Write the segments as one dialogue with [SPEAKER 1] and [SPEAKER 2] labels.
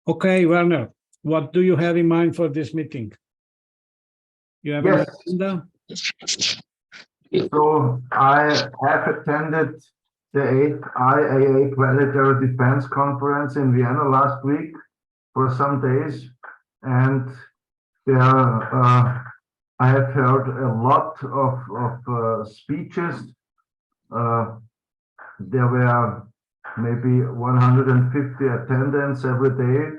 [SPEAKER 1] Okay, Werner, what do you have in mind for this meeting? You have an agenda?
[SPEAKER 2] So I have attended the 8th IAA Planetary Defense Conference in Vienna last week for some days, and there I have heard a lot of speeches. There were maybe 150 attendants every day.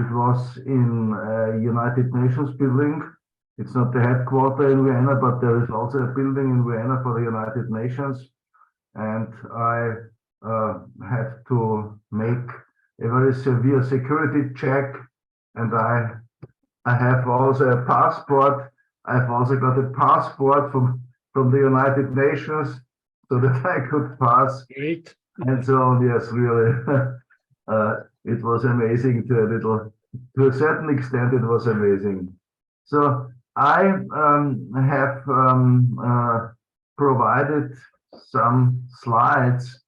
[SPEAKER 2] It was in United Nations building. It's not the headquarters in Vienna, but there is also a building in Vienna for the United Nations. And I had to make a very severe security check. And I have also a passport. I've also got a passport from the United Nations so that I could pass.
[SPEAKER 1] Great.
[SPEAKER 2] And so, yes, really, it was amazing to a certain extent, it was amazing. So I have provided some slides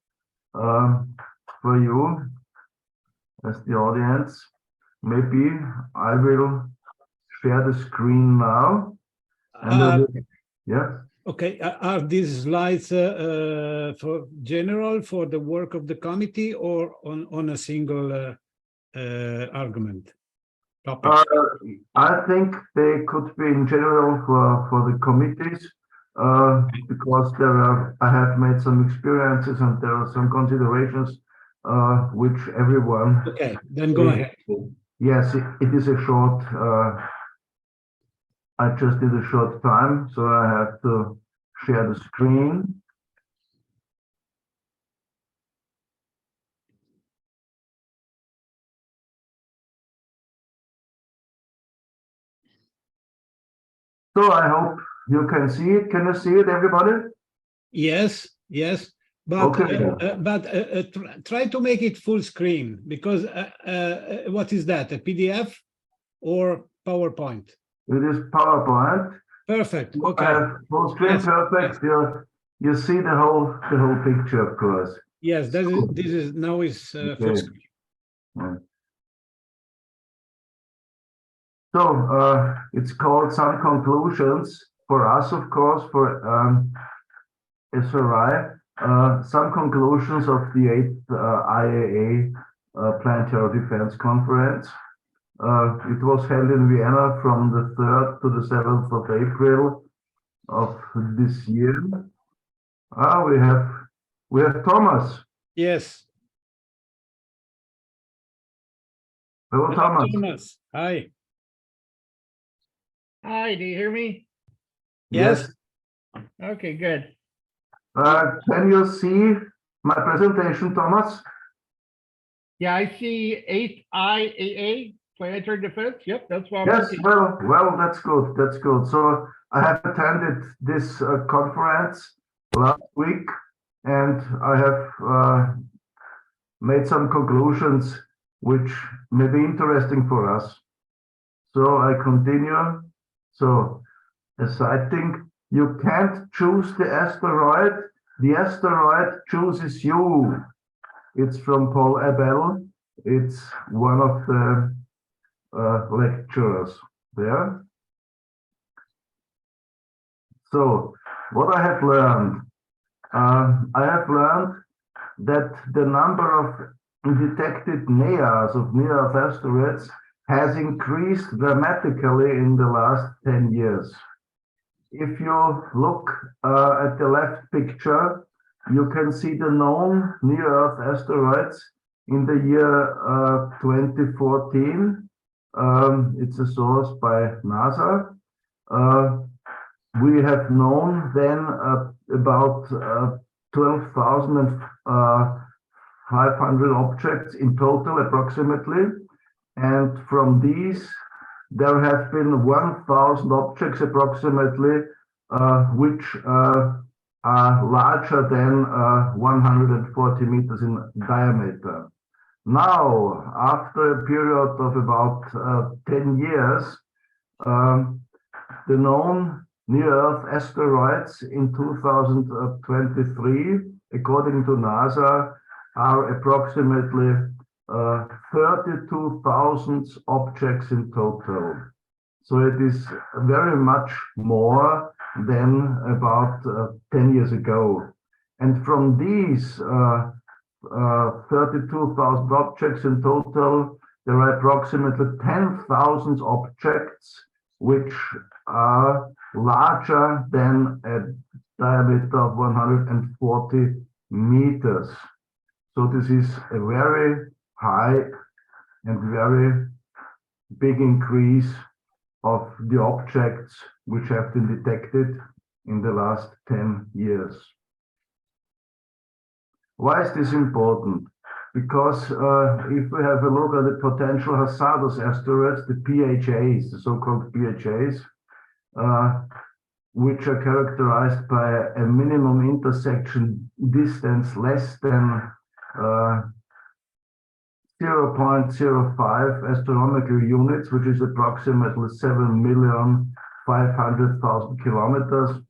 [SPEAKER 2] for you as the audience. Maybe I will share the screen now. And yeah.
[SPEAKER 1] Okay, are these slides for general, for the work of the committee, or on a single argument topic?
[SPEAKER 2] I think they could be in general for the committees, because I have made some experiences and there are some considerations which everyone.
[SPEAKER 1] Okay, then go ahead.
[SPEAKER 2] Yes, it is a short. I just did a short time, so I have to share the screen. So I hope you can see it. Can you see it, everybody?
[SPEAKER 1] Yes, yes. But,
[SPEAKER 2] okay.
[SPEAKER 1] Try to make it full screen, because what is that, a PDF or PowerPoint?
[SPEAKER 2] It is PowerPoint.
[SPEAKER 1] Perfect. Okay.
[SPEAKER 2] Full screen, yes. Perfect. Yes. You see the whole picture, of course.
[SPEAKER 1] Yes, this is now is full screen.
[SPEAKER 2] Yeah. So it's called Some Conclusions for us, of course, for SRI. Some conclusions of the 8th IAA Planetary Defense Conference. It was held in Vienna from the 3rd to the 7th of April of this year. We have Thomas.
[SPEAKER 1] Yes.
[SPEAKER 2] Hello,
[SPEAKER 1] Thomas. Hi.
[SPEAKER 3] Hi, do you hear me?
[SPEAKER 1] Yes.
[SPEAKER 3] Okay, good.
[SPEAKER 2] Can you see my presentation, Thomas?
[SPEAKER 3] Yeah, I see 8th IAA Planetary Defense. Yep, that's what I'm
[SPEAKER 2] Yes,
[SPEAKER 3] looking.
[SPEAKER 2] well, that's good. That's good. So I have attended this conference last week, and I have made some conclusions which may be interesting for us. So I continue. So as I think you can't choose the asteroid chooses you. It's from Paul Abel. It's one of the lecturers there. So what I have learned that the number of detected NEAs, of near-Earth asteroids, has increased dramatically in the last 10 years. If you look at the left picture, you can see the known near-Earth asteroids in the year 2014. It's a source by NASA. We have known then about 12,500 objects in total, approximately. And from these, there have been 1,000 objects approximately, which are larger than 140 meters in diameter. Now, after a period of about 10 years, the known near-Earth asteroids in 2023, according to NASA, are approximately 32,000 objects in total. So it is very much more than about 10 years ago. And from these 32,000 objects in total, there are approximately 10,000 objects which are larger than a diameter of 140 meters. So this is a very high and very big increase of the objects which have been detected in the last 10 years. Why is this important? Because if we have a look at the potential hazardous asteroids, the PHAs, the so-called PHAs, which are characterized by a minimum intersection distance less than 0.05 astronomical units, which is approximately 7,500,000 kilometers.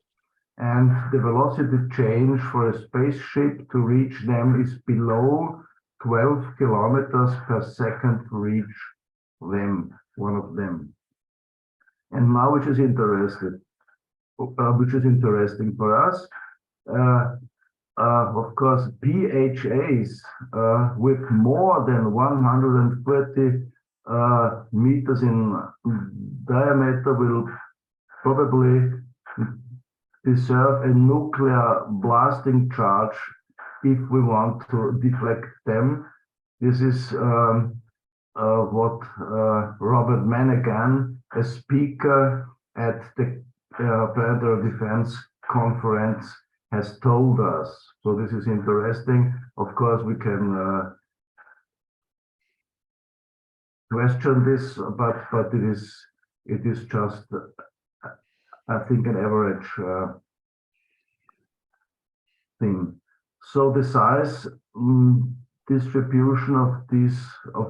[SPEAKER 2] And the velocity change for a spaceship to reach them is below 12 kilometers per second to reach them, one of them. And now, which is interesting for us, of course, PHAs with more than 130 meters in diameter will probably deserve a nuclear blasting charge if we want to deflect them. This is what Robert Manigan, a speaker at the Planetary Defense Conference, has told us. So this is interesting. Of course, we can question this, but it is just, I think, an average thing. So the size distribution of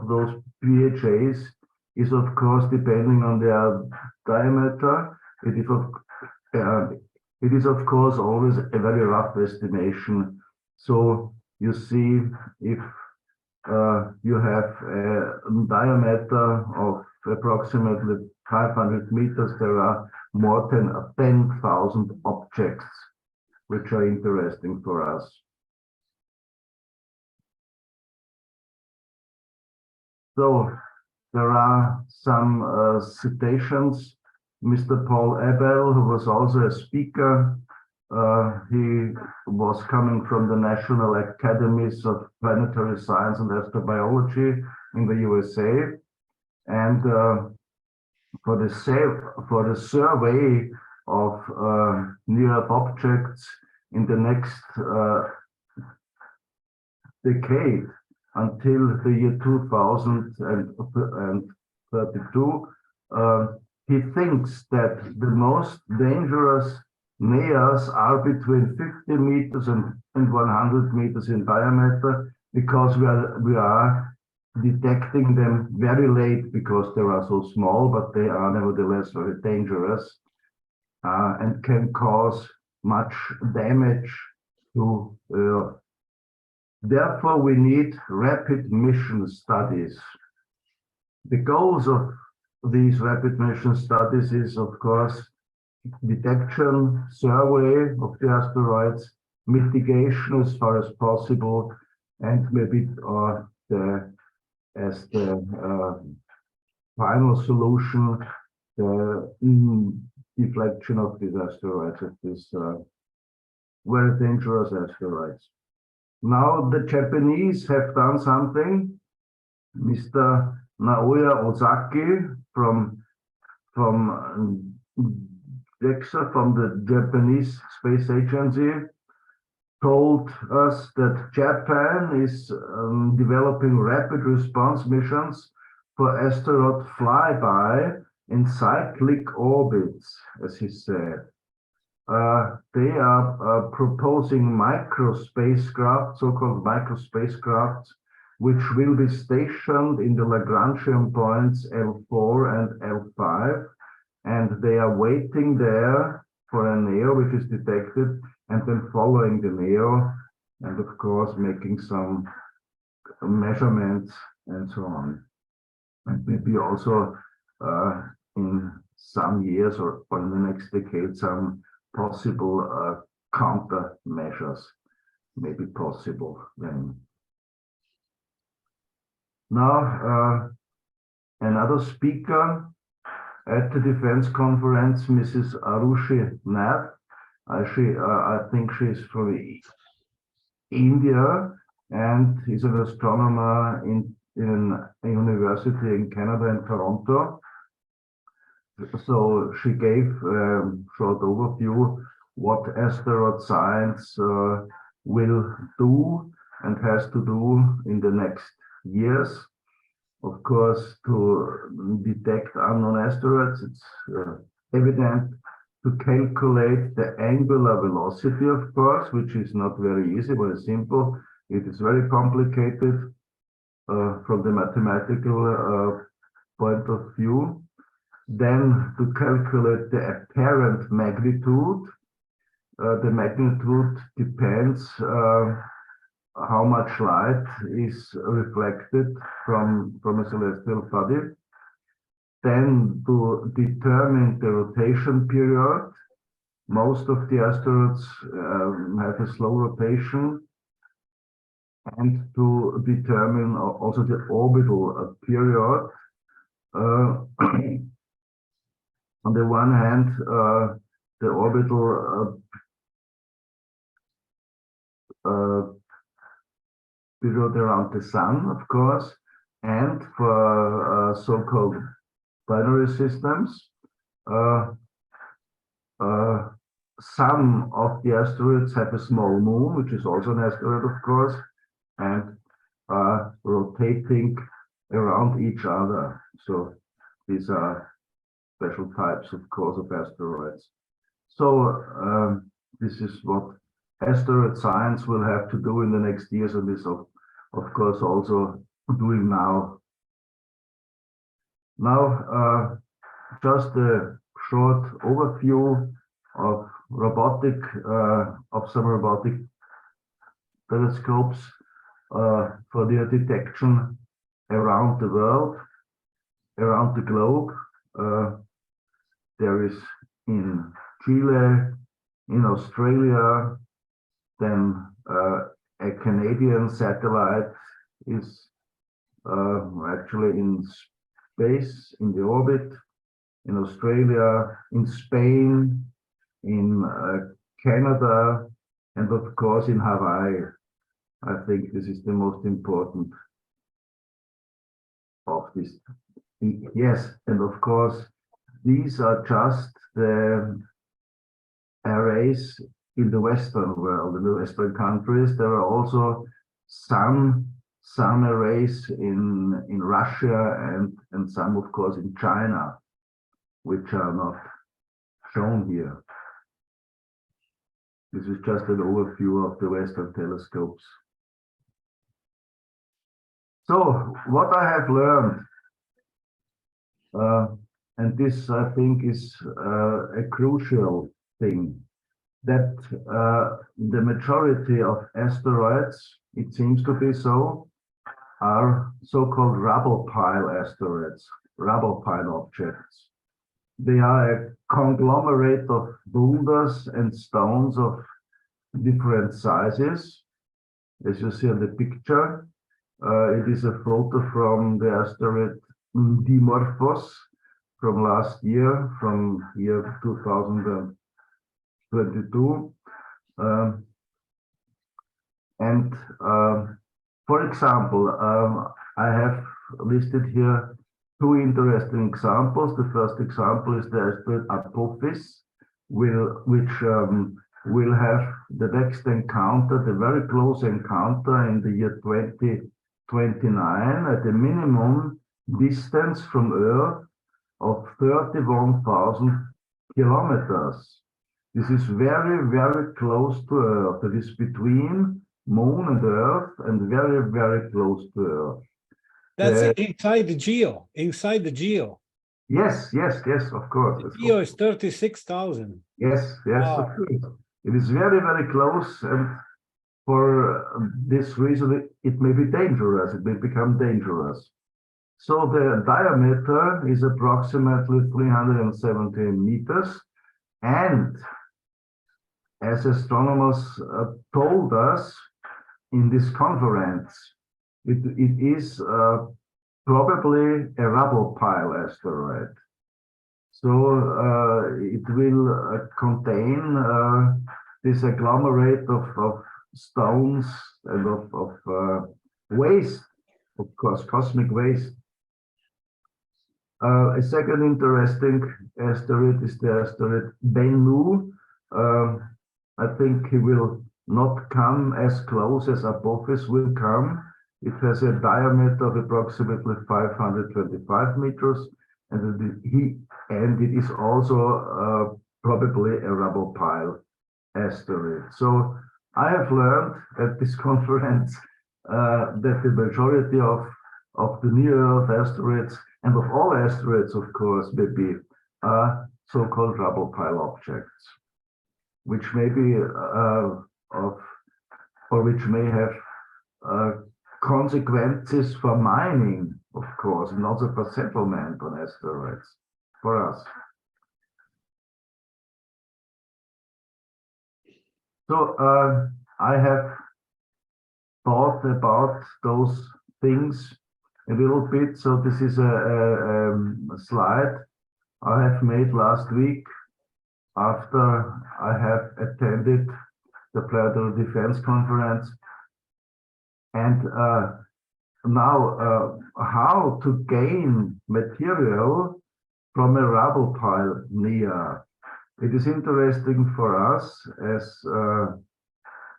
[SPEAKER 2] those PHAs is, of course, depending on their diameter. It is of course always a very rough estimation. So you see, if you have a diameter of approximately 500 meters, there are more than 10,000 objects which are interesting for us. So there are some citations. Mr. Paul Abel, who was also a speaker, he was coming from the National Academies of Planetary Science and Astrobiology in the USA, and for the survey of near-Earth objects in the next decade until the year 2032, he thinks that the most dangerous NEAs are between 50 meters and 100 meters in diameter, because we are detecting them very late because they are so small, but they are nevertheless very dangerous and can cause much damage to Earth. Therefore, we need rapid mission studies. The goals of these rapid mission studies is, of course, detection, survey of the asteroids, mitigation as far as possible, and maybe as the final solution, the deflection of these asteroids, of these very dangerous asteroids. Now the Japanese have done something. Mr. Naoya Ozaki from JAXA, from the Japanese Space Agency, told us that Japan is developing rapid response missions for asteroid flyby in cyclic orbits, as he said. They are proposing micro spacecraft, so-called micro spacecraft, which will be stationed in the Lagrangian points L4 and L5, and they are waiting there for a NEO which is detected, and then following the NEO, and of course making some measurements and so on. And maybe also in some years or in the next decade, some possible countermeasures may be possible then. Now, another speaker at the defense conference, Mrs. Arushi Nath. I think she's from India and is an astronomer in a university in Canada in Toronto. So she gave a short overview what asteroid science will do and has to do in the next years. Of course, to detect unknown asteroids, it's evident to calculate the angular velocity, of course, which is not very easy, very simple. It is very complicated from the mathematical point of view. Then to calculate the apparent magnitude. The magnitude depends how much light is reflected from a celestial body. Then to determine the rotation period. Most of the asteroids have a slow rotation. And to determine also the orbital period. On the one hand, the orbital period around the sun, of course, and for so-called binary systems, some of the asteroids have a small moon, which is also an asteroid, of course, and are rotating around each other. So these are special types, of course, of asteroids. So this is what asteroid science will have to do in the next years, and is of course also doing now. Now, just a short overview of some robotic telescopes for their detection around the world, around the globe. There is in Chile, in Australia, then a Canadian satellite is actually in space, in the orbit, in Australia, in Spain, in Canada, and of course in Hawaii. I think this is the most important of this. Yes, and of course, these are just the arrays in the Western world, in the Western countries. There are also some arrays in Russia and some, of course, in China, which are not shown here. This is just an overview of the Western telescopes. So, what I have learned, and this I think is a crucial thing, that the majority of asteroids, it seems to be so, are so-called rubble pile asteroids, rubble pile objects. They are a conglomerate of boulders and stones of different sizes. As you see on the picture, it is a photo from the asteroid Dimorphos from last year, from year 2022. For example, I have listed here two interesting examples. The first example is the asteroid Apophis, which will have the next encounter, the very close encounter in the year 2029 at a minimum distance from Earth of 31,000 kilometers. This is very, very close to Earth. It is between Moon and Earth and very, very close to Earth.
[SPEAKER 1] That's inside the geo, inside the geo.
[SPEAKER 2] Yes, of course.
[SPEAKER 1] The geo is 36,000.
[SPEAKER 2] Yes,
[SPEAKER 1] Wow.
[SPEAKER 2] of course. It is very, very close, and for this reason, it may be dangerous, it may become dangerous. So the diameter is approximately 370 meters, and as astronomers told us in this conference, it is probably a rubble pile asteroid. So it will contain this agglomerate of stones and of waste, of course, cosmic waste. A second interesting asteroid is the asteroid Bennu. I think he will not come as close as Apophis will come. It has a diameter of approximately 525 meters, and it is also probably a rubble pile asteroid. So I have learned at this conference that the majority of the near-Earth asteroids, and of all asteroids, of course, may be so-called rubble pile objects, which may be or which may have consequences for mining, of course, and also for settlement on asteroids for us. So I have thought about those things a little bit. So this is a slide I have made last week after I have attended the Planetary Defense Conference. And now how to gain material from a rubble pile near. It is interesting for us as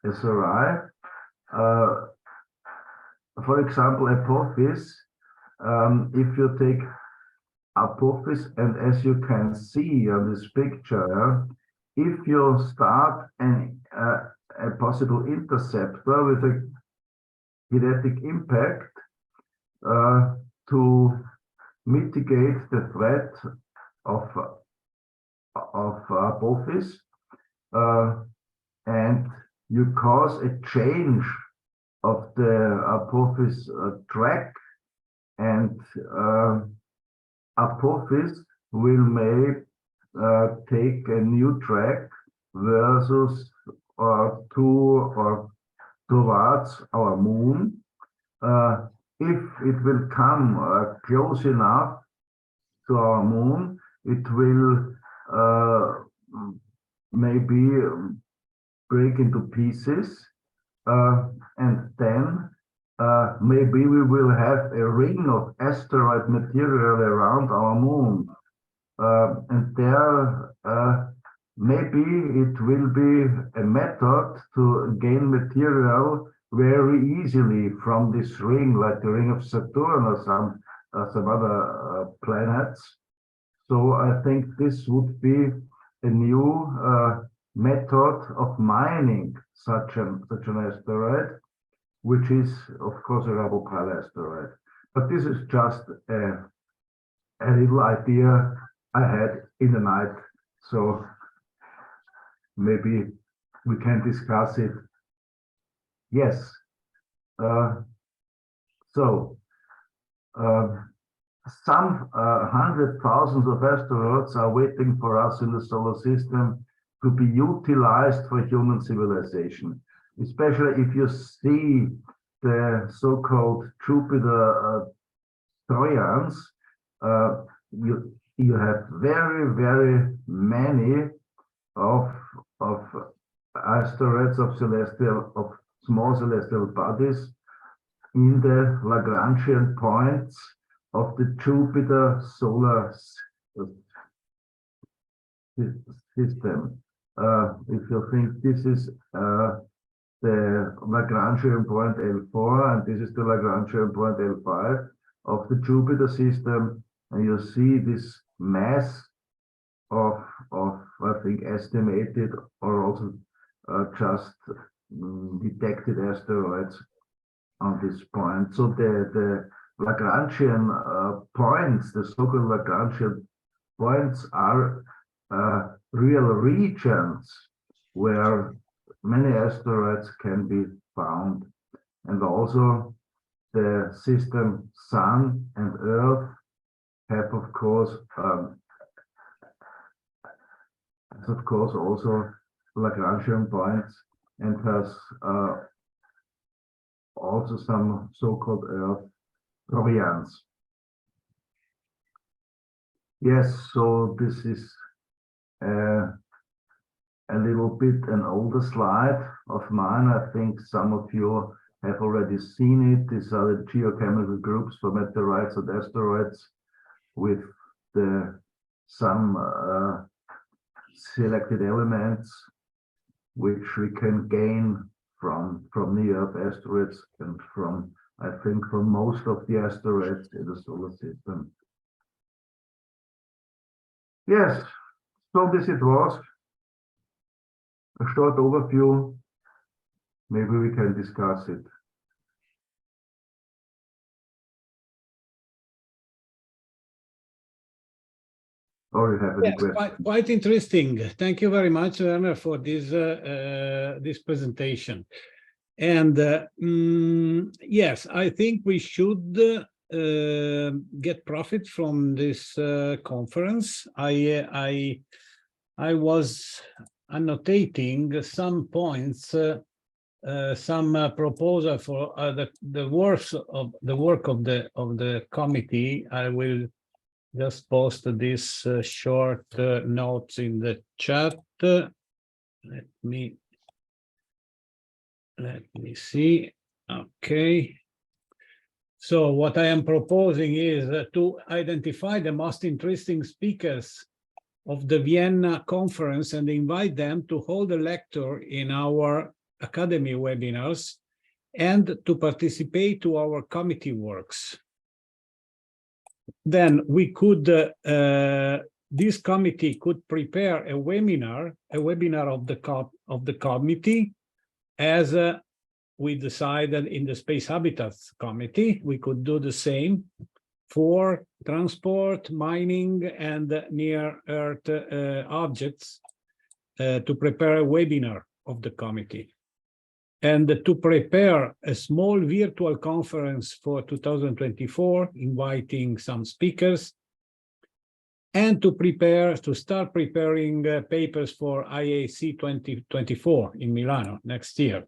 [SPEAKER 2] SRI. For example, Apophis, if you take Apophis, and as you can see on this picture, if you start a possible interceptor with a kinetic impact to mitigate the threat of Apophis, and you cause a change of the Apophis track, and Apophis will take a new track versus towards our moon. If it will come close enough to our moon, it will maybe break into pieces, and then maybe we will have a ring of asteroid material around our moon, and there maybe it will be a method to gain material very easily from this ring, like the ring of Saturn or some other planets. So I think this would be a new method of mining such an asteroid, which is, of course, a rubble pile asteroid. But this is just a little idea I had in the night. So maybe we can discuss it. Yes. Some 100,000 of asteroids are waiting for us in the solar system to be utilized for human civilization, especially if you see the so-called Jupiter Trojans. You have very many of asteroids of small celestial bodies in the Lagrangian points of the Jupiter solar system. If you think this is the Lagrangian point L4 and this is the Lagrangian point L5 of the Jupiter system, and you see this mass of I think estimated or also just detected asteroids on this point. So the Lagrangian points, the so-called Lagrangian points, are real regions where many asteroids can be found, and also the system Sun and Earth have, of course, also Lagrangian points, and has also some so-called Earth Troyans. Yes, so this is a little bit an older slide of mine. I think some of you have already seen it. These are the geochemical groups for meteorites and asteroids with some selected elements which we can gain from near-Earth asteroids and from, I think, from most of the asteroids in the solar system. Yes, so this it was. A short overview. Maybe we can discuss it. Or you have any
[SPEAKER 1] Yes,
[SPEAKER 2] questions?
[SPEAKER 1] quite interesting. Thank you very much, Werner, for this this presentation. And yes, I think we should get profit from this conference. I was annotating some points, some proposal for the work of the committee. I will just post this short notes in the chat. Let me see. Okay. So what I am proposing is to identify the most interesting speakers of the Vienna conference and invite them to hold a lecture in our academy webinars and to participate to our committee works. Then we could, this committee could prepare a webinar of the committee, as we decided in the Space Habitats Committee. We could do the same for transport, mining, and near-Earth objects to prepare a webinar of the committee. And to prepare a small virtual conference for 2024, inviting some speakers, and to start preparing papers for IAC 2024 in Milano next year.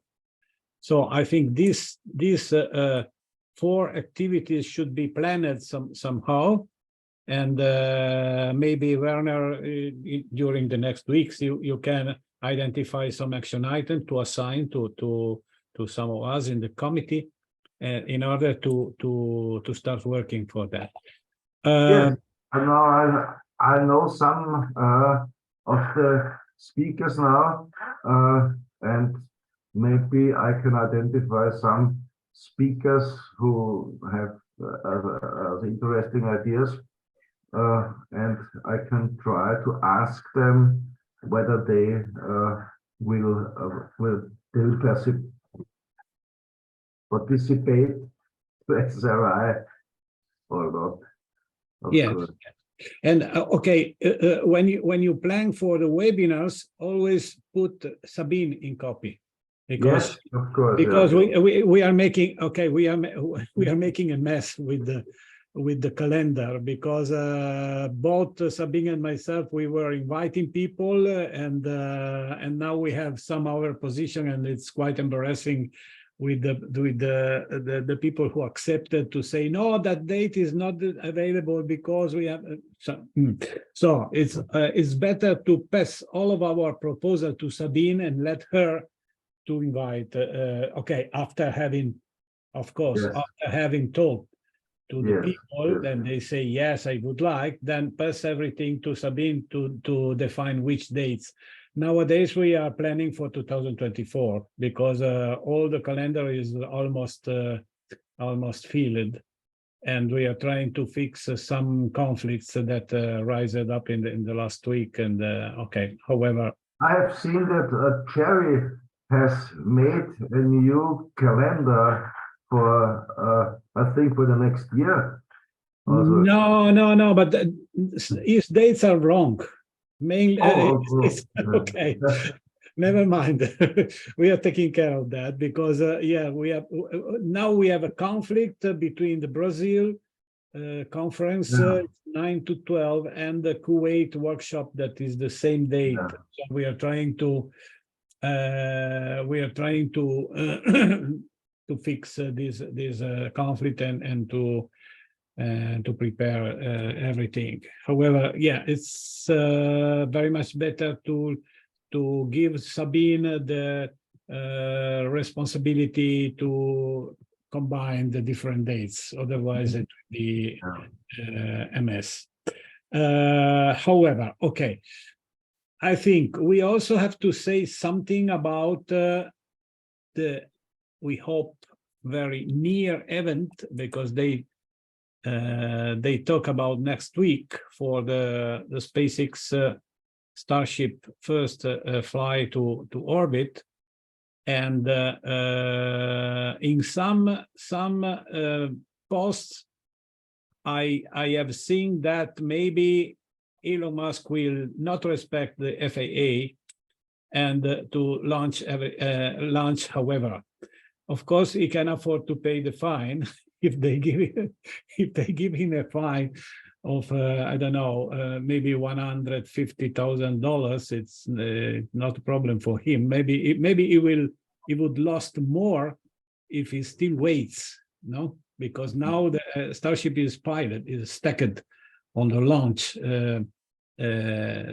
[SPEAKER 1] So I think these 4 activities should be planned somehow, and maybe Werner, during the next weeks, you can identify some action item to assign to some of us in the committee, in order to start working for that.
[SPEAKER 2] Yes, I know some of the speakers now, and maybe I can identify some speakers who have interesting ideas, and I can try to ask them whether they will participate to SRI or not.
[SPEAKER 1] Yes. And okay, when you plan for the webinars, always put Sabine in copy, because
[SPEAKER 2] yes, of course,
[SPEAKER 1] because
[SPEAKER 2] yeah.
[SPEAKER 1] we are making we are making a mess with the calendar, because both Sabine and myself, we were inviting people, and now we have some other position, and it's quite embarrassing with the people who accepted to say no, that date is not available because we have so it's better to pass all of our proposal to Sabine and let her to invite okay, after having, of course,
[SPEAKER 2] Yes.
[SPEAKER 1] after having talked to the
[SPEAKER 2] Yes,
[SPEAKER 1] people,
[SPEAKER 2] yes.
[SPEAKER 1] then they say yes, I would like, then pass everything to Sabine to define which dates. Nowadays we are planning for 2024, because all the calendar is almost filled, and we are trying to fix some conflicts that rised up in the last week. And okay, however,
[SPEAKER 2] I have seen that Cherry has made a new calendar for I think for the next year. Also.
[SPEAKER 1] No, but his dates are wrong. Mainly,
[SPEAKER 2] Oh,
[SPEAKER 1] it's okay. Never mind. We are taking care of that because yeah, we have now we have a conflict between the Brazil conference
[SPEAKER 2] Yeah.
[SPEAKER 1] 9 to 12 and the Kuwait workshop that is the same date.
[SPEAKER 2] Yeah.
[SPEAKER 1] So we are trying to to fix this conflict and to prepare everything. However, yeah, it's very much better to give Sabine the responsibility to combine the different dates. Otherwise, it would be a mess. However, okay, I think we also have to say something about the, we hope, very near event, because they talk about next week for the SpaceX Starship first fly to orbit, and in some posts I have seen that maybe Elon Musk will not respect the FAA and to launch however. Of course, he can afford to pay the fine if they give him a fine of I don't know, maybe $150,000. It's not a problem for him. Maybe he would lost more if he still waits, no? Because now the Starship is stacked on the launch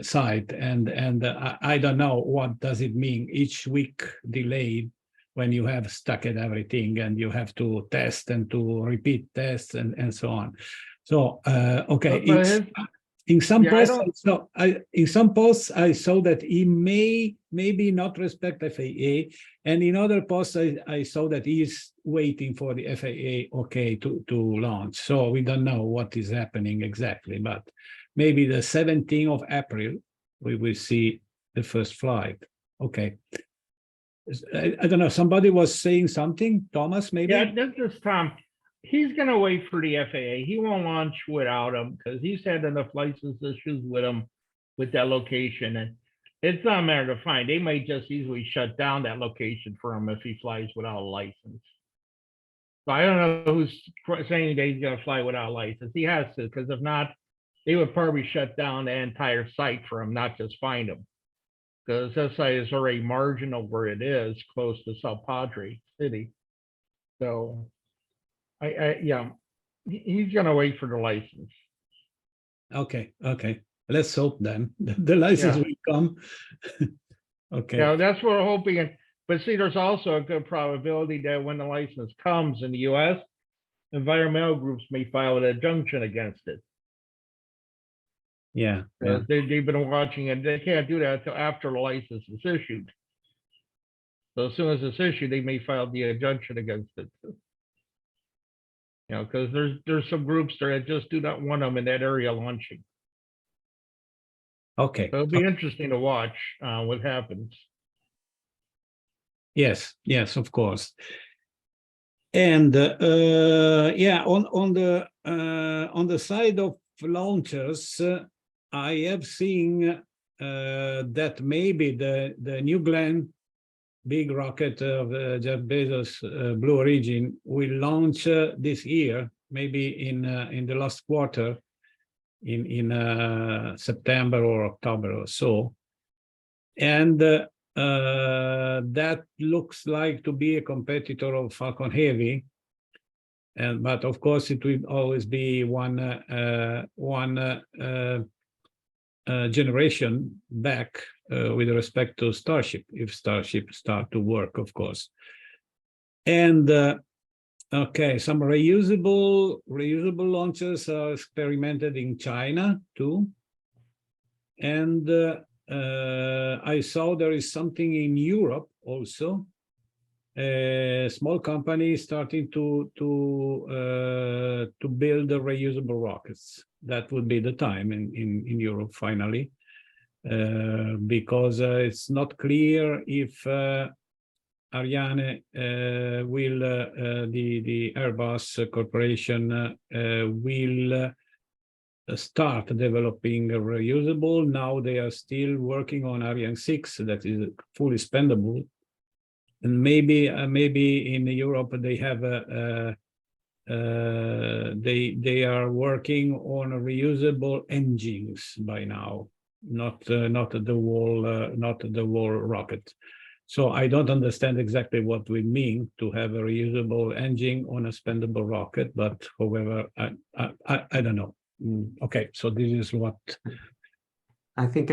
[SPEAKER 1] site, and I don't know what does it mean each week delayed when you have stacked everything and you have to test and to repeat tests and so on. So okay, in some posts, in some posts I saw that he maybe not respect FAA, and in other posts I saw that he is waiting for the FAA okay to launch. So we don't know what is happening exactly, but maybe the 17th of April we will see the first flight. Okay. I don't know. Somebody was saying something. Thomas, maybe.
[SPEAKER 3] Yeah, this is Tom. He's going to wait for the FAA. He won't launch without him because he's had enough license issues with him with that location, and it's not a matter of fine. They might just easily shut down that location for him if he flies without a license. So I don't know who's saying that he's going to fly without a license. He has to, because if not, they would probably shut down the entire site for him, not just find him. Because that site is already marginal where it is, close to South Padre City. So, yeah, he's gonna wait for the license.
[SPEAKER 1] Okay. Let's hope then the license will come. Okay.
[SPEAKER 3] Yeah, that's what we're hoping. But see, there's also a good probability that when the license comes in the U.S., environmental groups may file an injunction against it.
[SPEAKER 1] Yeah.
[SPEAKER 3] They've been watching it. They can't do that until after the license is issued. So as soon as it's issued, they may file the injunction against it. You know, because there's some groups there that just do not want them in that area launching.
[SPEAKER 1] Okay.
[SPEAKER 3] So it'll be interesting to watch what happens.
[SPEAKER 1] Yes, of course. And yeah, on the side of launchers, I have seen that maybe the New Glenn big rocket of Jeff Bezos Blue Origin will launch this year, maybe in the last quarter, in September or October or so, and that looks like to be a competitor of Falcon Heavy. But of course, it will always be one generation back with respect to Starship, if Starship start to work, of course. And okay, some reusable launchers are experimented in China too. And I saw there is something in Europe also. A small company starting to build the reusable rockets. That would be the time in Europe finally, because it's not clear if Ariane will the Airbus corporation will start developing a reusable. Now they are still working on Ariane 6 that is fully spendable. And maybe in Europe they have they are working on reusable engines by now, not the whole rocket. So I don't understand exactly what we mean to have a reusable engine on a spendable rocket, but however, I don't know. Okay, so this is what
[SPEAKER 4] I think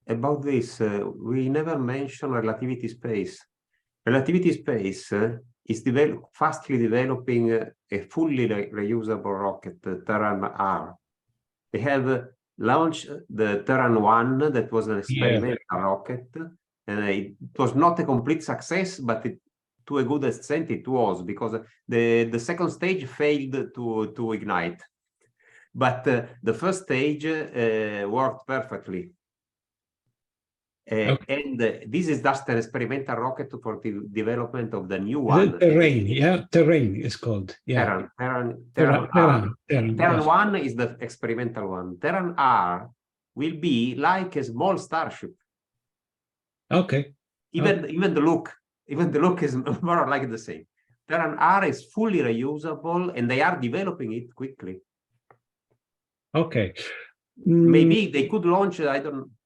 [SPEAKER 4] about this. We never mentioned relativity space. Relativity space is fastly developing a fully reusable rocket, the Terran R. They have launched the Terran 1, that was an experimental rocket. And it was not a complete success, but to a good extent it was, because the second stage failed to ignite. But the first stage worked perfectly.
[SPEAKER 1] Okay.
[SPEAKER 4] And this is just an experimental rocket for the development of the new one.
[SPEAKER 1] Terrain, yeah, Terrain is called. Yeah.
[SPEAKER 4] Terran
[SPEAKER 1] Terran, yes.
[SPEAKER 4] 1 is the experimental one. Terran R will be like a small starship.
[SPEAKER 1] Okay.
[SPEAKER 4] Even the look is more or like the same. Terran R is fully reusable, and they are developing it quickly.
[SPEAKER 1] Okay.
[SPEAKER 4] Maybe they could launch,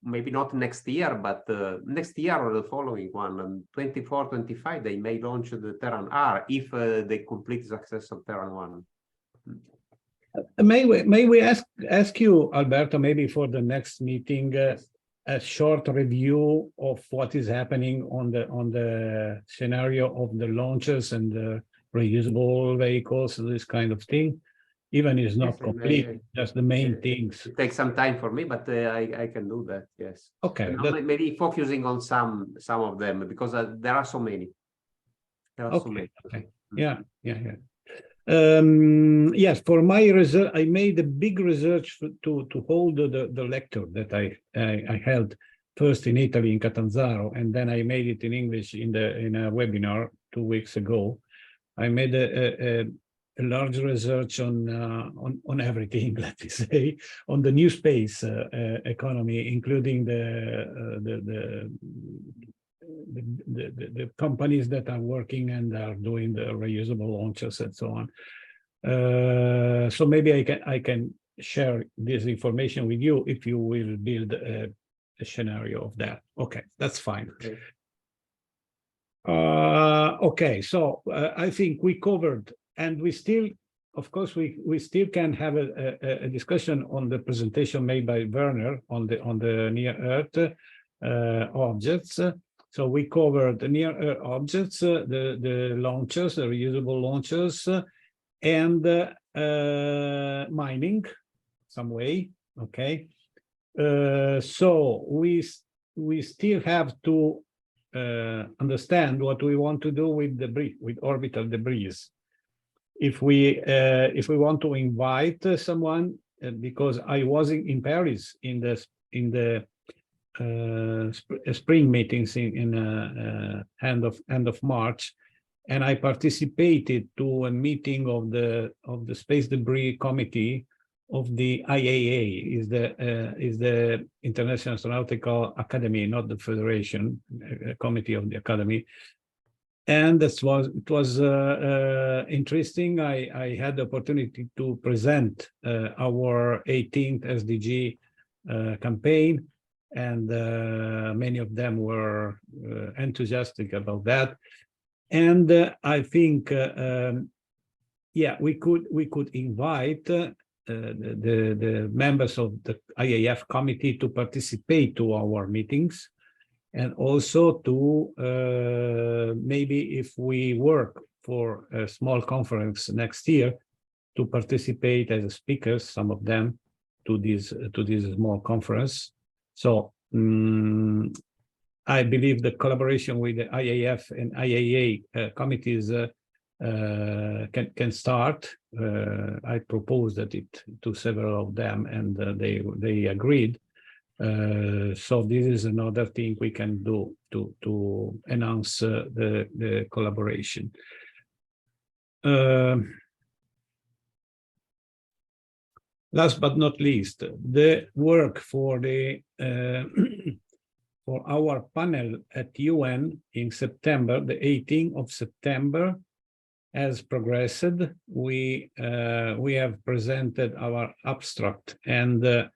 [SPEAKER 4] maybe not next year, but next year or the following one, and 24, 25, they may launch the Terran R if they complete success of Terran 1.
[SPEAKER 1] May we ask you, Alberto, maybe for the next meeting, a short review of what is happening on the scenario of the launches and the reusable vehicles, this kind of thing. Even is not complete, just the main things.
[SPEAKER 4] It takes some time for me, but I can do that. Yes.
[SPEAKER 1] Okay.
[SPEAKER 4] Maybe focusing on some of them, because there are so many.
[SPEAKER 1] Okay. Yeah. Yes, for my research, I made a big research to hold the lecture that I held first in Italy in Catanzaro, and then I made it in English in a webinar 2 weeks ago. I made a large research on everything, let me say, on the new space economy, including the companies that are working and are doing the reusable launches and so on. So maybe I can share this information with you if you will build a scenario of that. Okay, that's fine.
[SPEAKER 4] Okay.
[SPEAKER 1] Okay, so I think we covered, and we still, of course, we still can have a discussion on the presentation made by Werner on the near Earth objects. So we covered the near Earth objects, the launchers, the reusable launchers, and mining some way. Okay, so we still have to understand what we want to do with debris, with orbital debris. If we want to invite someone, because I was in Paris in the spring meetings in end of March, and I participated to a meeting of the Space Debris Committee of the IAA, is the International Astronautical Academy, not the Federation, committee of the Academy. And it was interesting. I had the opportunity to present our 18th SDG campaign, and many of them were enthusiastic about that. And I think, yeah, we could invite the members of the IAF committee to participate to our meetings, and also to maybe if we work for a small conference next year, to participate as speakers, some of them, to this small conference. So I believe the collaboration with the IAF and IAA committees can start. I proposed that to several of them, and they agreed. So this is another thing we can do to enhance the collaboration. last but not least, the work for the for our panel at UN in September, the 18th of September, has progressed. We have presented our abstract and the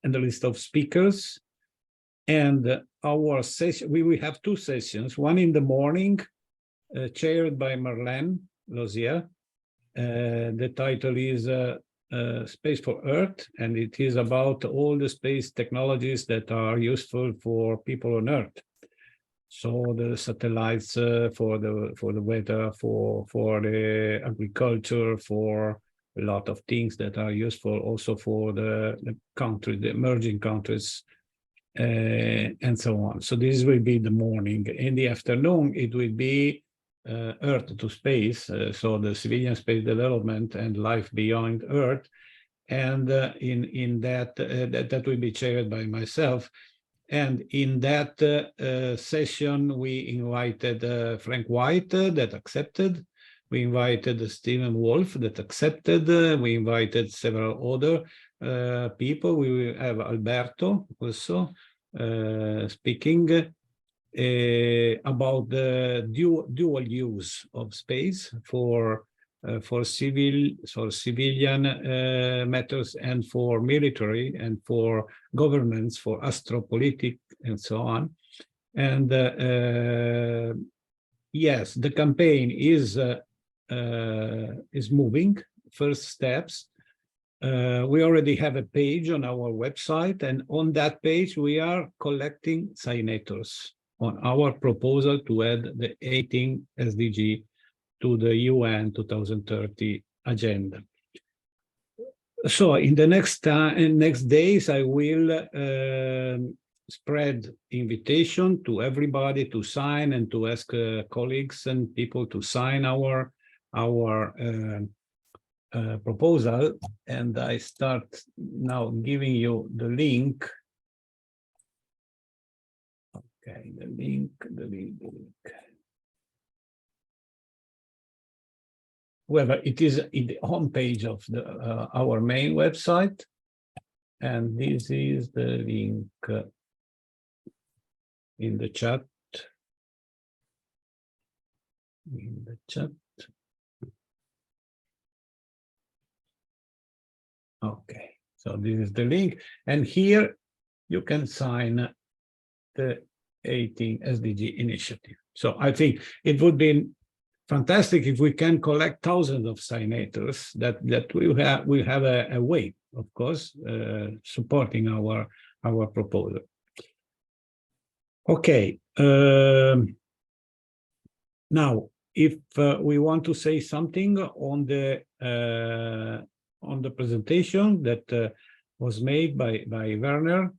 [SPEAKER 1] list of speakers. And our session, we will have two sessions, one in the morning, chaired by Marlène Lausier. The title is Space for Earth, and it is about all the space technologies that are useful for people on Earth. So the satellites for the weather, for the agriculture, for a lot of things that are useful also for the emerging countries, and so on. So this will be the morning. In the afternoon, it will be Earth to space, so the civilian space development and life beyond Earth, and in that that will be chaired by myself. And in that session, we invited Frank White that accepted. We invited Stephen Wolf that accepted. We invited several other people. We will have Alberto also speaking about the dual use of space for civilian matters and for military and for governments, for astropolitics and so on. And yes, the campaign is moving. First steps. We already have a page on our website, and on that page we are collecting signatures on our proposal to add the 18 SDG to the UN 2030 agenda. So in the next days, I will spread invitation to everybody to sign and to ask colleagues and people to sign our proposal. And I start now giving you the link. Okay, the link. However, it is in the homepage of our main website, and this is the link in the chat. Okay, so this is the link, and here you can sign the 18 SDG initiative. So I think it would be fantastic if we can collect thousands of signatures that we have a way, of course, supporting our proposal. Okay. Now, if we want to say something on the presentation that was made by Werner,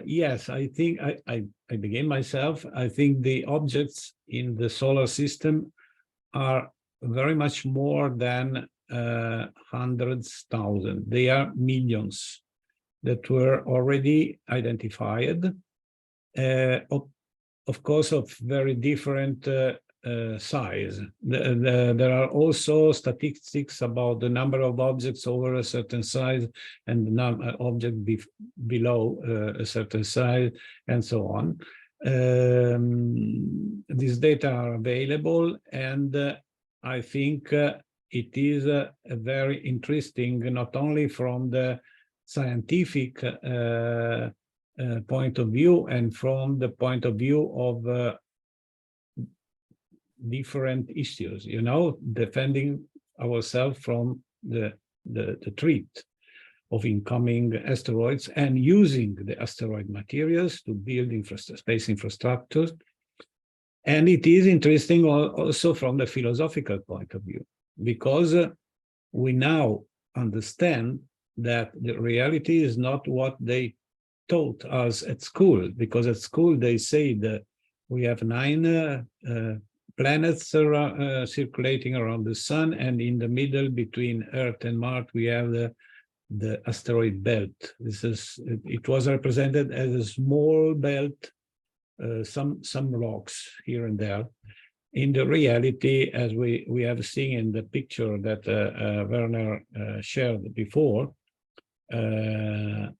[SPEAKER 1] yes, I think I begin myself. I think the objects in the solar system are very much more than hundreds thousand. They are millions that were already identified, of course, of very different size. There are also statistics about the number of objects over a certain size and the number of objects below a certain size, and so on. These data are available, and I think it is a very interesting, not only from the scientific point of view and from the point of view of different issues, you know, defending ourselves from the threat of incoming asteroids and using the asteroid materials to build space infrastructures. And it is interesting also from the philosophical point of view, because we now understand that the reality is not what they taught us at school, because at school they say that we have 9 planets circulating around the sun, and in the middle between Earth and Mars we have the asteroid belt. It was represented as a small belt, some rocks here and there, in the reality, as we have seen in the picture that Werner shared before, that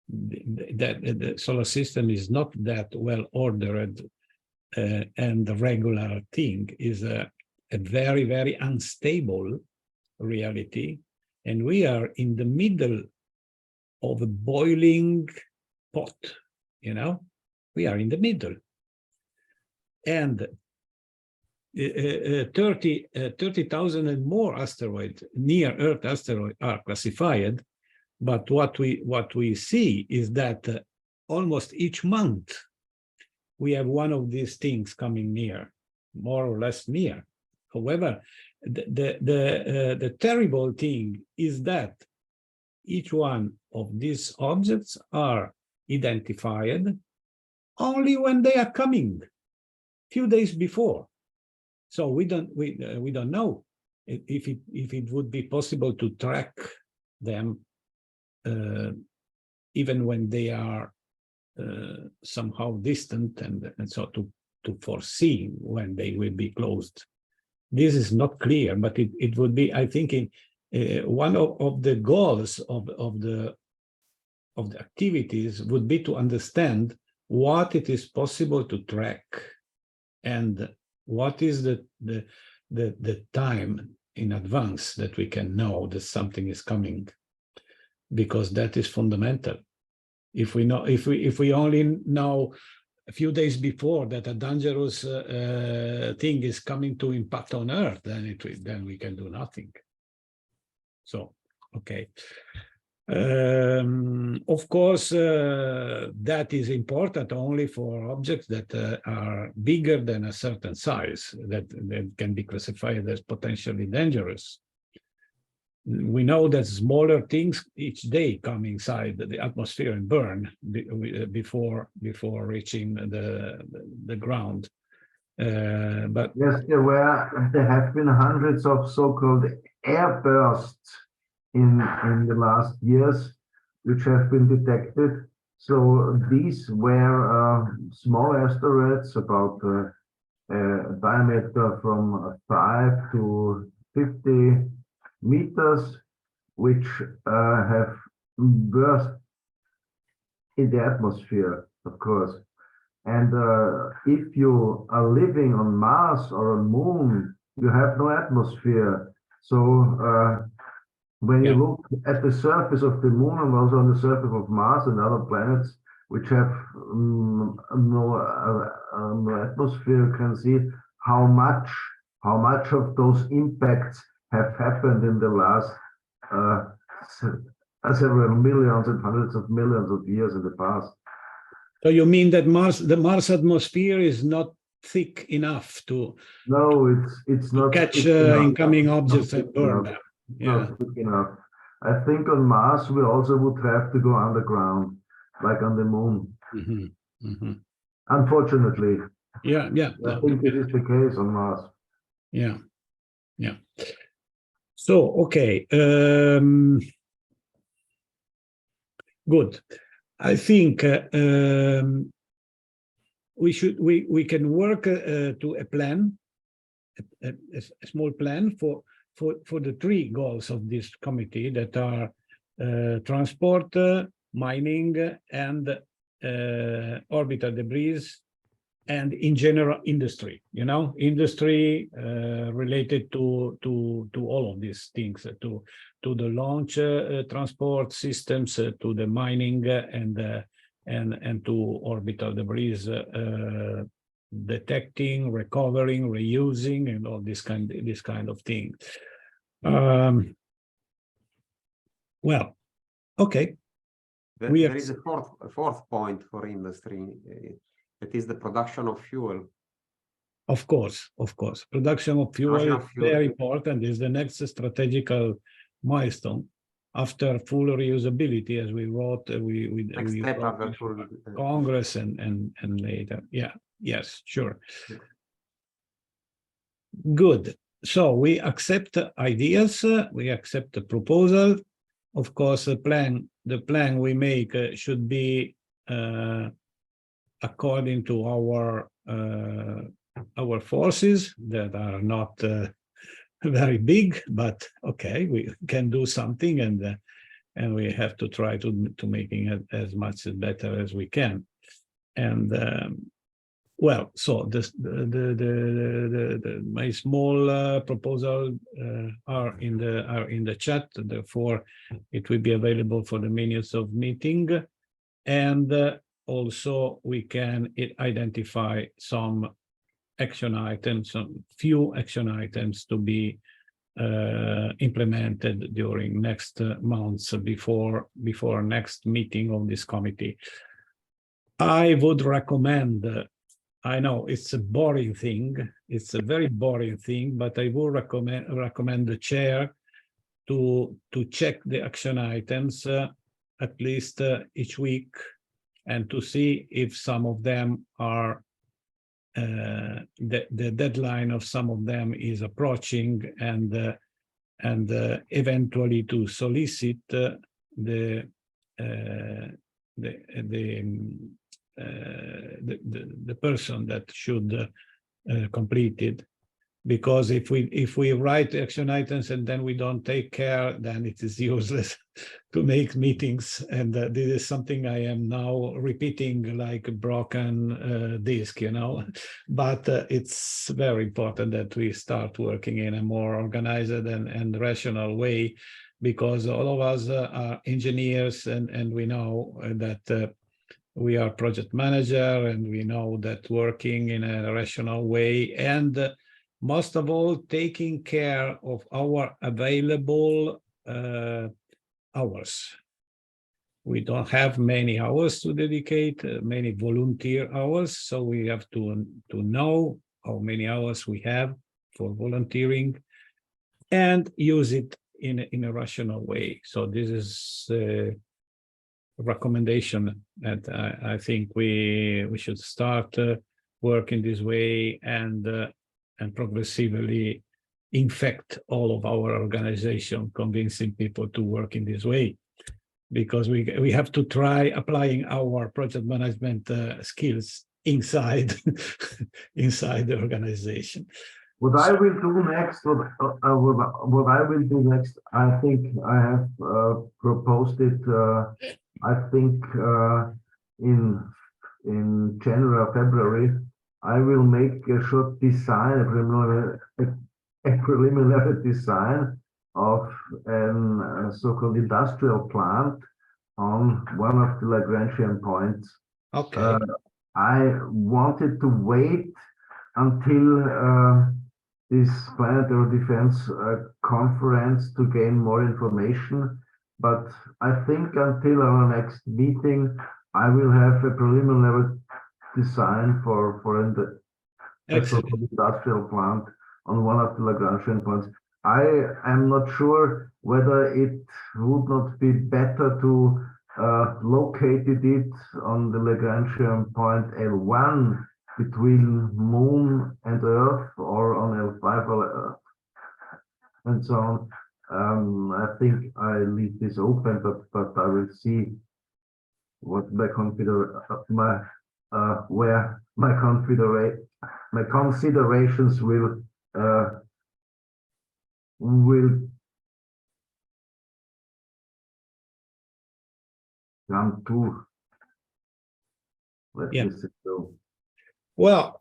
[SPEAKER 1] the solar system is not that well ordered, and the regular thing is a very, very unstable reality. And we are in the middle of a boiling pot, you know, we are in the middle. And 30,000 and more asteroids, near Earth asteroids, are classified. But what we see is that almost each month we have one of these things coming near, more or less near. However, the terrible thing is that each one of these objects are identified only when they are coming, few days before. So we don't know if it would be possible to track them even when they are somehow distant, and so to foresee when they will be closed. This is not clear, but it would be, I think, one of the goals of the activities would be to understand what it is possible to track and what is the time in advance that we can know that something is coming, because that is fundamental. If we know, if we only know a few days before that a dangerous thing is coming to impact on Earth, then we can do nothing. So, okay. Of course, that is important only for objects that are bigger than a certain size, that can be classified as potentially dangerous. We know that smaller things each day come inside the atmosphere and burn before reaching the ground. But
[SPEAKER 2] yes, there have been hundreds of so-called airbursts in the last years, which have been detected. So these were small asteroids, about diameter from 5 to 50 meters, which have burst in the atmosphere, of course. And if you are living on Mars or on Moon, you have no atmosphere. So when you look at the surface of the Moon and also on the surface of Mars and other planets which have no atmosphere, you can see how much of those impacts have happened in the last several millions and hundreds of millions of years in the past.
[SPEAKER 1] So you mean that the Mars atmosphere is not thick enough to
[SPEAKER 2] it's not
[SPEAKER 1] catch incoming objects and burn them?
[SPEAKER 2] Not thick enough. I think on Mars we also would have to go underground, like on the Moon.
[SPEAKER 1] Mm-hmm. Mm-hmm.
[SPEAKER 2] Unfortunately.
[SPEAKER 1] Yeah.
[SPEAKER 2] I think it is the case on Mars.
[SPEAKER 1] Yeah. So, okay. Good. I think we can work to a plan, a small plan for the three goals of this committee, that are transport, mining, and orbital debris, and in general industry. Industry related to all of these things, to the launch transport systems, to the mining, and to orbital debris, detecting, recovering, reusing, and all this kind of thing. Well, okay.
[SPEAKER 4] There is a fourth point for industry. That is the production of fuel.
[SPEAKER 1] Of course. Production of fuel is very important. Is the next strategical milestone after full reusability, as we wrote. We wrote Congress and later. Yeah. Yes. Sure. Good. So we accept ideas. We accept the proposal. Of course, the plan we make should be according to our our forces that are not very big, but okay, we can do something, and we have to try to making it as much as better as we can. And well, so this my small proposal are in the chat. Therefore, it will be available for the minutes of meeting, and also we can identify some action items, some few action items to be implemented during next months before next meeting of this committee. I would recommend. I know it's a boring thing. It's a very boring thing, but I would recommend the chair to check the action items at least each week, and to see if some of them are the deadline of some of them is approaching, and eventually to solicit the person that should complete it. Because if we write action items and then we don't take care, then it is useless to make meetings. And this is something I am now repeating like a broken disc, you know. But it's very important that we start working in a more organized and rational way, because all of us are engineers, and we know that we are project manager, and we know that working in a rational way, and most of all, taking care of our available hours. We don't have many hours to dedicate, many volunteer hours, so we have to know how many hours we have for volunteering and use it in a rational way. So this is a recommendation that I think we should start working this way, and progressively infect all of our organization, convincing people to work in this way, because we have to try applying our project management skills inside inside the organization.
[SPEAKER 2] What I will do next, what I will do next, I think I have proposed it. I think in January or February, I will make a short design, a preliminary design of a so-called industrial plant on one of the Lagrangian points.
[SPEAKER 1] Okay.
[SPEAKER 2] I wanted to wait until this planetary defense conference to gain more information, but I think until our next meeting, I will have a preliminary design for the industrial plant on one of the Lagrangian points. I am not sure whether it would not be better to locate it on the Lagrangian point L1 between Moon and Earth, or on L5 or Earth, and so on. I think I leave this open, but I will see what where my considerations will come to. Let me see. So.
[SPEAKER 1] Well,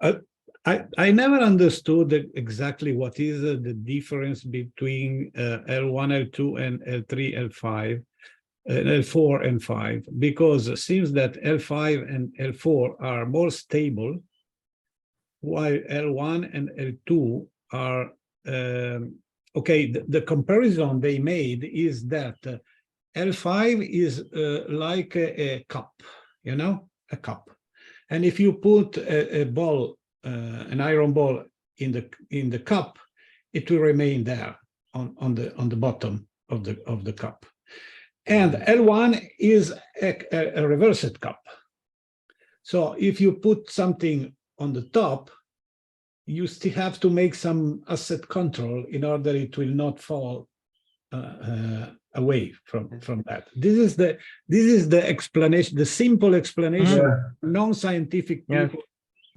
[SPEAKER 1] I never understood exactly what is the difference between L1, L2, and L3, L5, L4 and 5, because it seems that L5 and L4 are more stable, while L1 and L2 are, okay, the comparison they made is that L5 is like a cup, you know, a cup. And if you put a ball, an iron ball in the cup, it will remain there on the bottom of the cup. And L1 is a reversed cup. So if you put something on the top, you still have to make some asset control in order it will not fall away from that. This is the explanation, the simple explanation. Non-scientific people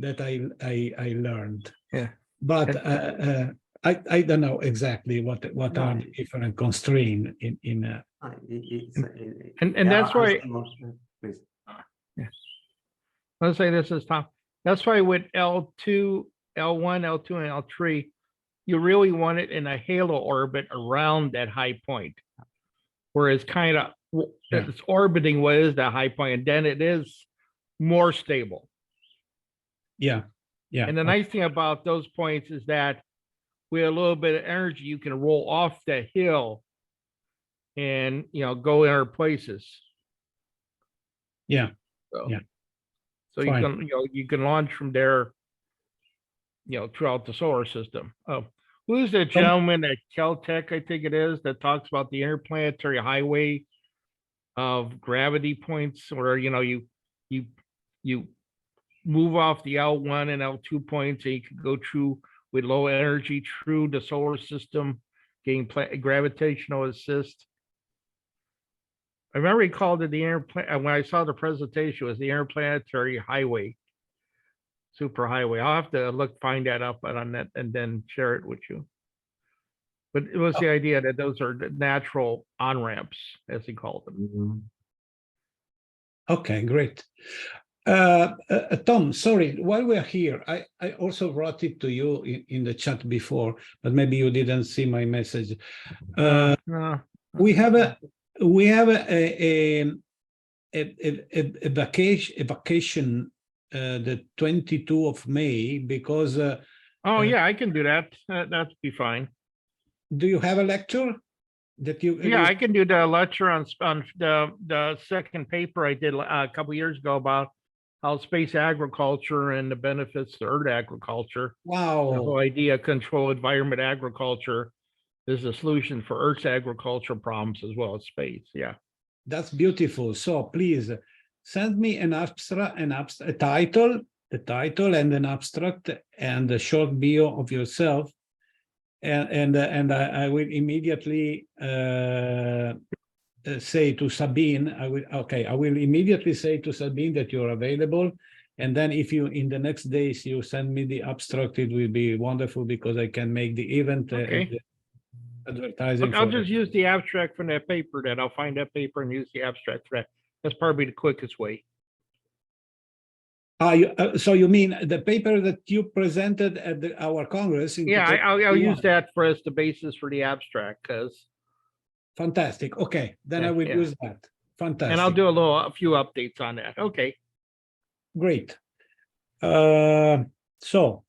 [SPEAKER 1] that I learned.
[SPEAKER 3] Yeah.
[SPEAKER 1] But I don't know exactly what
[SPEAKER 4] No.
[SPEAKER 1] are the different constraints in
[SPEAKER 3] And that's why,
[SPEAKER 4] Please.
[SPEAKER 3] let's say this is Tom. That's why with L2, L1, L2, and L3, you really want it in a halo orbit around that high point. Where it's kind of,
[SPEAKER 1] Yeah.
[SPEAKER 3] it's orbiting what is that high point, and then it is more stable.
[SPEAKER 1] yeah.
[SPEAKER 3] And the nice thing about those points is that with a little bit of energy, you can roll off the hill and, you know, go in other places.
[SPEAKER 1] Yeah.
[SPEAKER 3] So,
[SPEAKER 1] Yeah.
[SPEAKER 3] so you
[SPEAKER 1] Fine.
[SPEAKER 3] can, you know, you can launch from there, you know, throughout the solar system. Oh, who's the gentleman at Caltech, I think it is, that talks about the interplanetary highway of gravity points, where, you know, you move off the L1 and L2 points, and you can go through with low energy through the solar system, getting gravitational assist. I remember he called it the when I saw the presentation, it was the interplanetary highway, super highway. I'll have to find that up on that and then share it with you. But it was the idea that those are the natural on-ramps, as he called them.
[SPEAKER 1] Okay, great. Tom, sorry, while we're here, I also wrote it to you in the chat before, but maybe you didn't see my message.
[SPEAKER 3] No.
[SPEAKER 1] We have a vacation the 22 of May, because
[SPEAKER 3] Oh yeah, I can do that. That'd be fine.
[SPEAKER 1] do you have a lecture that you?
[SPEAKER 3] Yeah, I can do the lecture on the second paper I did a couple years ago about how space agriculture and the benefits to Earth agriculture. The whole
[SPEAKER 1] Wow,
[SPEAKER 3] idea of controlled environment agriculture is a solution for Earth's agricultural problems as well as space. Yeah.
[SPEAKER 1] that's beautiful. So please send me an abstract, a title, the title and an abstract and a short bio of yourself. And I will immediately say to Sabine, I will immediately say to Sabine that you're available. And then if you, in the next days, you send me the abstract, it will be wonderful, because I can make the event
[SPEAKER 3] Okay.
[SPEAKER 1] advertising.
[SPEAKER 3] I'll
[SPEAKER 1] for
[SPEAKER 3] just
[SPEAKER 1] it.
[SPEAKER 3] use the abstract from that paper. Then I'll find that paper and use the abstract for that. That's probably the quickest way.
[SPEAKER 1] So you mean the paper that you presented at our Congress? In
[SPEAKER 3] Yeah, I'll
[SPEAKER 1] 2021?
[SPEAKER 3] use that for as the basis for the abstract, because,
[SPEAKER 1] Fantastic. Okay, then I will
[SPEAKER 3] Yeah.
[SPEAKER 1] use that. Fantastic.
[SPEAKER 3] and I'll do a few updates on that. Okay.
[SPEAKER 1] Great. So,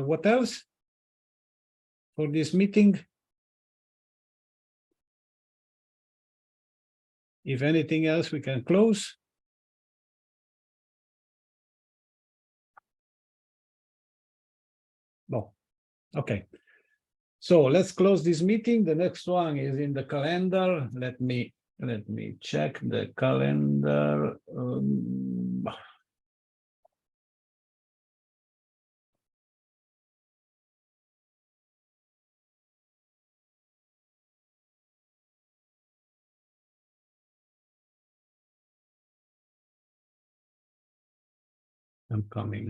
[SPEAKER 1] what else for this meeting? If anything else, we can close. No. Okay. So let's close this meeting. The next one is in the calendar. Let me check the calendar. I'm coming.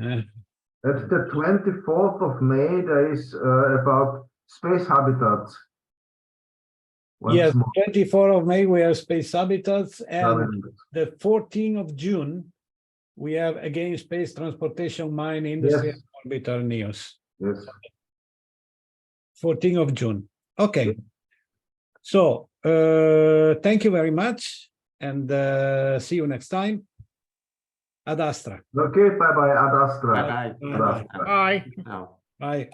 [SPEAKER 2] At the 24th of May, there is about space habitats. Once
[SPEAKER 1] Yes,
[SPEAKER 2] more.
[SPEAKER 1] 24th of May, we have space habitats, and
[SPEAKER 2] Calendar.
[SPEAKER 1] the 14th of June, we have again space transportation mine industry
[SPEAKER 2] Yes.
[SPEAKER 1] and orbital NEOS.
[SPEAKER 2] Yes.
[SPEAKER 1] 14th of June. Okay. So thank you very much, and see you next time. Ad Astra.
[SPEAKER 2] Okay, bye-bye, Ad Astra.
[SPEAKER 4] Bye bye.
[SPEAKER 2] Ad Astra.
[SPEAKER 3] Bye.
[SPEAKER 4] Now.
[SPEAKER 1] Bye.